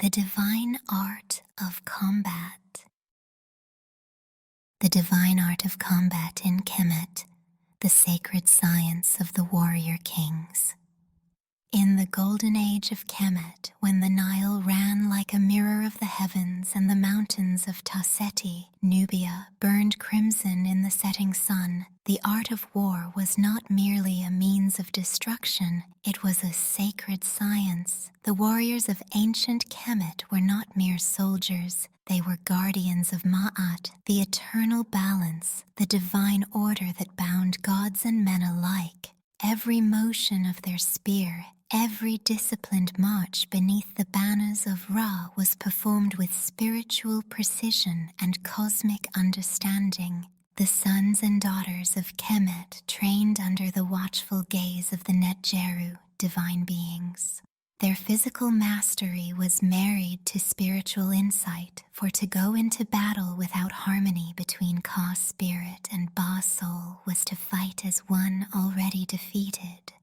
The divine art of combat. The divine art of combat in Kemet, the sacred science of the warrior kings. In the golden age of Kemet, when the Nile ran like a mirror of the heavens and the mountains of Tarseti, Nubia, burned crimson in the setting sun, the art of war was not merely a means of destruction, it was a sacred science. The warriors of ancient Kemet were not mere soldiers, they were guardians of Ma'at, the eternal balance, the divine order that bound gods and men alike. Every motion of their spear, every disciplined march beneath the banners of Ra was performed with spiritual precision and cosmic understanding. The sons and daughters of Kemet trained under the watchful gaze of the Netjeru, divine beings. Their physical mastery was married to spiritual insight, for to go into battle without harmony between Ka spirit and Ba soul was to fight as one already defeated.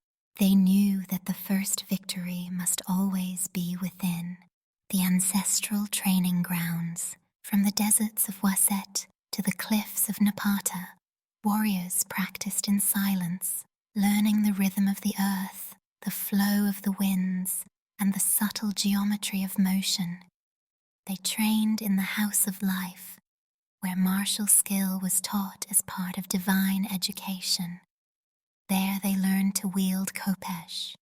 They knew that the first victory must always be within. The ancestral training grounds, from the deserts of Waset to the cliffs of Napata, warriors practiced in silence, learning the rhythm of the earth, the flow of the winds, and the subtle geometry of motion. They trained in the house of life, where martial skill was taught as part of divine education. There they learned to wield Kopesh,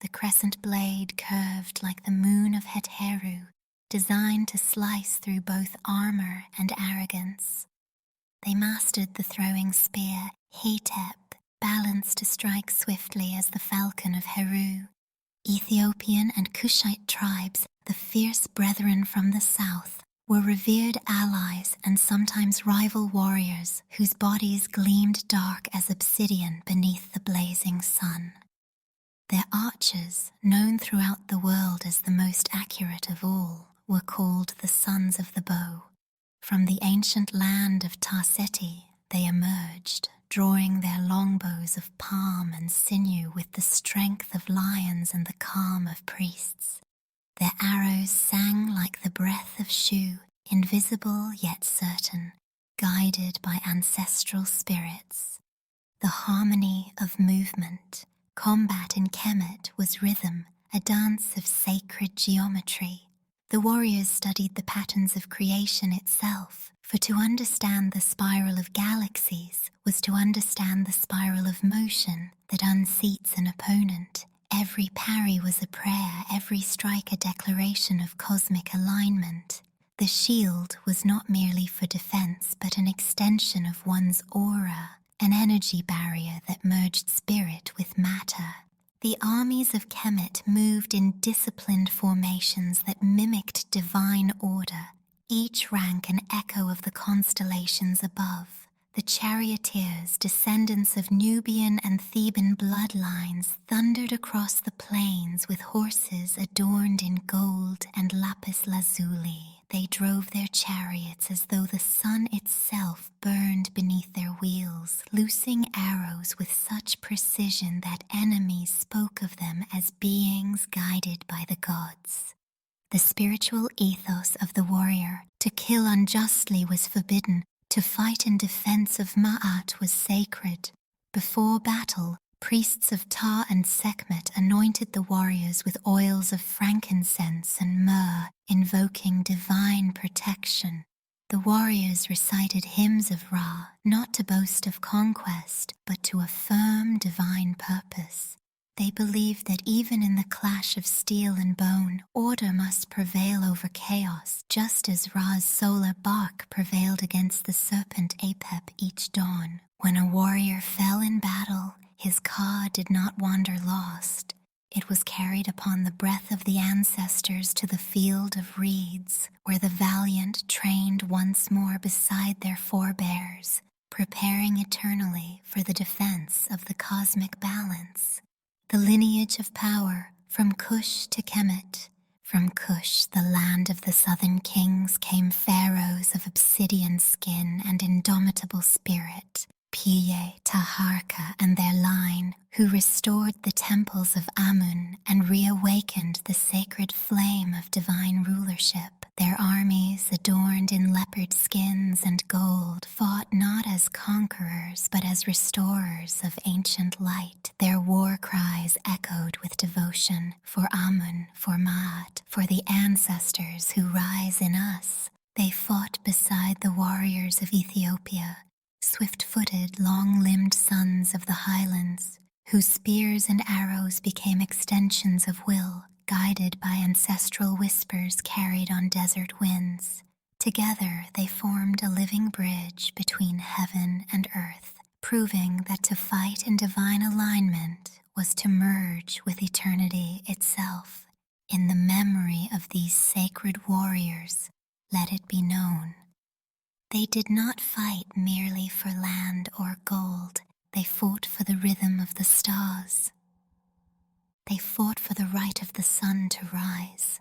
the crescent blade curved like the moon of Heteru, designed to slice through both armor and arrogance. They mastered the throwing spear, Hetep, balanced to strike swiftly as the falcon of Heru. Ethiopian and Kushite tribes, the fierce brethren from the south, were revered allies and sometimes rival warriors whose bodies gleamed dark as obsidian beneath the blazing sun. Their archers, known throughout the world as the most accurate of all, were called the sons of the bow. From the ancient land of Tarseti, they emerged, drawing their longbows of palm and sinew with the strength of lions and the calm of priests. Their arrows sang like the breath of Shu, invisible yet certain, guided by ancestral spirits. The harmony of movement. Combat in Kemet was rhythm, a dance of sacred geometry. The warriors studied the patterns of creation itself, for to understand the spiral of galaxies was to understand the spiral of motion that unseats an opponent. Every parry was a prayer, every strike a declaration of cosmic alignment. The shield was not merely for defense, but an extension of one's aura, an energy barrier that merged spirit with matter. The armies of Kemet moved in disciplined formations that mimicked divine order, each rank an echo of the constellations above. The charioteers, descendants of Nubian and Theban bloodlines, thundered across the plains with horses adorned in gold and lapis lazuli. They drove their chariots as though the sun itself burned beneath their wheels, loosing arrows with such precision that enemies spoke of them as beings guided by the gods. The spiritual ethos of the warrior, to kill unjustly was forbidden, to fight in defense of Ma'at was sacred. Before battle, priests of Ta and Sekhmet anointed the warriors with oils of frankincense and myrrh, invoking divine protection. The warriors recited hymns of Ra, not to boast of conquest, but to affirm divine purpose. They believed that even in the clash of steel and bone, order must prevail over chaos, just as Ra's solar bark prevailed against the serpent Apep each dawn. When a warrior fell in battle, his Ka did not wander lost. It was carried upon the breath of the ancestors to the field of reeds, where the valiant trained once more beside their forebears, preparing eternally for the defense of the cosmic balance. The lineage of power, from Kush to Kemet. From Kush, the land of the southern kings, came pharaohs of obsidian skin and indomitable spirit, Piye, Taharka, and their line, who restored the temples of Amun and reawakened the sacred flame of divine rulership. Their armies, adorned in leopard skins and gold, fought not as conquerors but as restorers of ancient light. Their war cries echoed with devotion for Amun, for Maat, for the ancestors who rise in us. They fought beside the warriors of Ethiopia, swift-footed, long-limbed sons of the highlands, whose spears and arrows became extensions of will, guided by ancestral whispers carried on desert winds. Together they formed a living bridge between heaven and earth, proving that to fight in divine alignment was to merge with eternity itself. In the memory of these sacred warriors, let it be known, they did not fight merely for land or gold. They fought for the rhythm of the stars. They fought for the right of the sun to rise.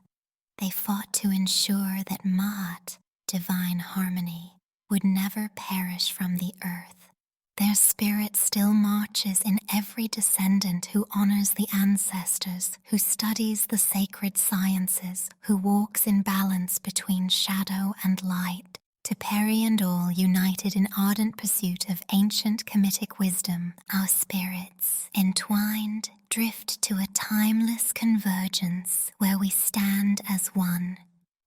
They fought to ensure that Maat, divine harmony, would never perish from the earth. Their spirit still marches in every descendant who honors the ancestors, who studies the sacred sciences, who walks in balance between shadow and light. To Peri and all united in ardent pursuit of ancient Kemetic wisdom, our spirits, entwined, drift to a timeless convergence where we stand as one.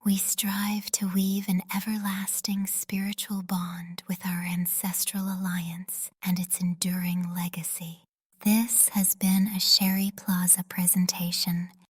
We strive to weave an everlasting spiritual bond with our ancestral alliance and its enduring legacy. This has been a Sharri Plaza presentation.